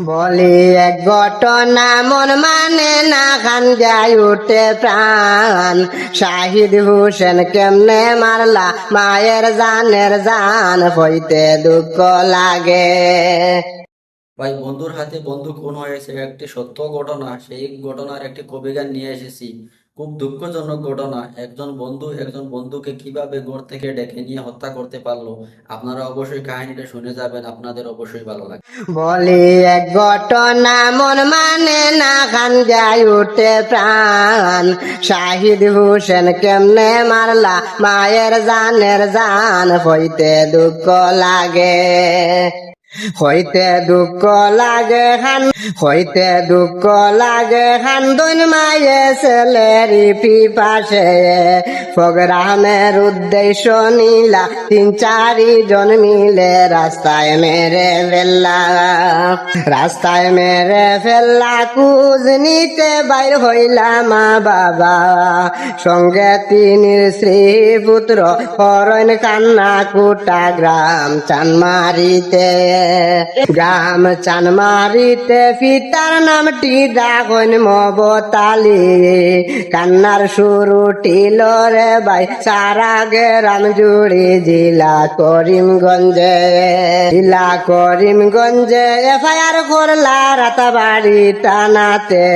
বলি এক ঘটনা মন মানে না, খান যায় উঠে প্রাণ। শাহিদ হোসেন কেমনে মারলা মায়ের জানের জান, হইতে দুঃখ লাগে। ভাই, বন্ধুর হাতে বন্দুক খুন হয়েছে একটি সত্য ঘটনা। সেই ঘটনার একটি কবিগান নিয়ে এসেছি। খুব দুঃখজনক ঘটনা। একজন বন্ধু একজন বন্ধুকে কিভাবে ঘর থেকে ডেকে নিয়ে হত্যা করতে পারলো। আপনারা অবশ্যই কাহিনীটা শুনে যাবেন, আপনাদের অবশ্যই ভালো লাগবে। বলি এক ঘটনা মন মানে না, খান যায় উঠে প্রাণ। শাহিদ হোসেন কেমনে মারলা মায়ের জানের জান, হইতে দুঃখ লাগে। হইতে দুঃখ লাগে খান, হইতে দুঃখ লাগে খান্দন মায়ে ছেলেরি পিপাসে। প্রোগ্রামের উদ্দেশ্য নীলা তিন চারি জন মিলে রাস্তায় মেরে ফেললা। রাস্তায় মেরে ফেললা, কুজ নিতে বাইর হইলা মা বাবা। সঙ্গে তিনি স্ত্রী পুত্র, হরণ কান্না কুটা গ্রাম চানমারিতে। গ্রাম চানমারিতে পিতার নামটি ডাকন মবতালি। কান্নার শুরু টিল রে ভাই সারা গ্রাম জুড়ি জেলা করিমগঞ্জে। জেলা করিমগঞ্জে এফআইআর করলা রাতাবাড়ি টানাতে।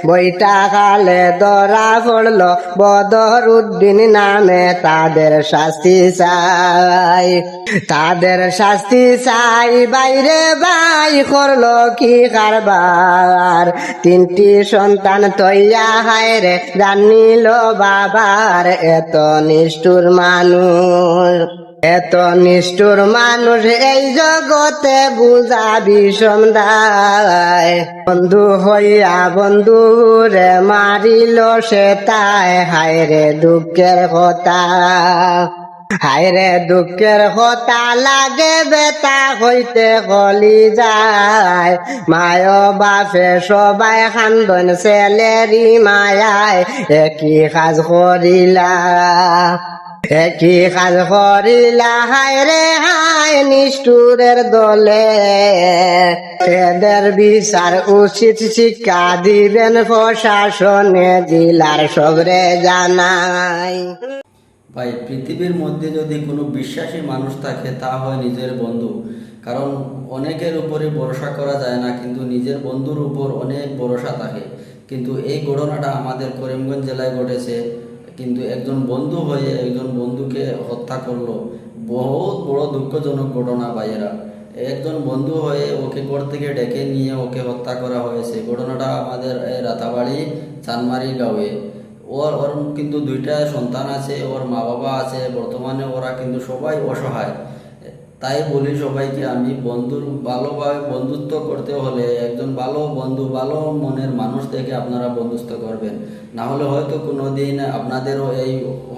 বইটা খালে ধরা পড়লো বদর উদ্দিন নামে, তাদের শাস্তি চাই। তাদের শাস্তি চাই। বাইরে ভাই করলো কি কারবার, তিনটি সন্তান তৈয়া হায় রে জানিল বাবার। এত নিষ্ঠুর মানুষ, এত নিষ্ঠুর মানুষ এই জগতে বুঝা বিষম দায়। বন্ধু হইয়া বন্ধু রে মারিল সে তাই, হায় রে দুঃখের কথা। হায়রে দুঃখের কথা লাগে বেতা হইতে কলি যায়। মায় বাপে সবাই খান্দন ছেলেরি মায়ায়, একই কাজ করিলা একই কাজ করিলা। হায়রে হায় নিষ্ঠুরের দলে, এদের বিচার উচিত শিক্ষা দিবেন প্রশাসনে, জেলার সবরে জানাই। ভাই, পৃথিবীর মধ্যে যদি কোনো বিশ্বাসী মানুষ থাকে তা হয় নিজের বন্ধু। কারণ অনেকের উপরে ভরসা করা যায় না, কিন্তু নিজের বন্ধুর উপর অনেক ভরসা থাকে। কিন্তু এই ঘটনাটা আমাদের করিমগঞ্জ জেলায় ঘটেছে। কিন্তু একজন বন্ধু হয়ে একজন বন্ধুকে হত্যা করলো। বহুত বড় দুঃখজনক ঘটনা ভাইয়েরা। একজন বন্ধু হয়ে ওকে ঘর থেকে ডেকে নিয়ে ওকে হত্যা করা হয়েছে। ঘটনাটা আমাদের রাতাবাড়ি চানমারি গাঁয়ে। ওর ওর কিন্তু দুইটা সন্তান আছে, ওর মা বাবা আছে। বর্তমানে ওরা কিন্তু সবাই অসহায়। তাই বলি সবাইকে আমি, বন্ধুর ভালোভাবে বন্ধুত্ব করতে হলে একজন ভালো বন্ধু, ভালো মনের মানুষ থেকে আপনারা বন্ধুত্ব করবেন। না হলে হয়তো কোনো দিন আপনাদেরও এই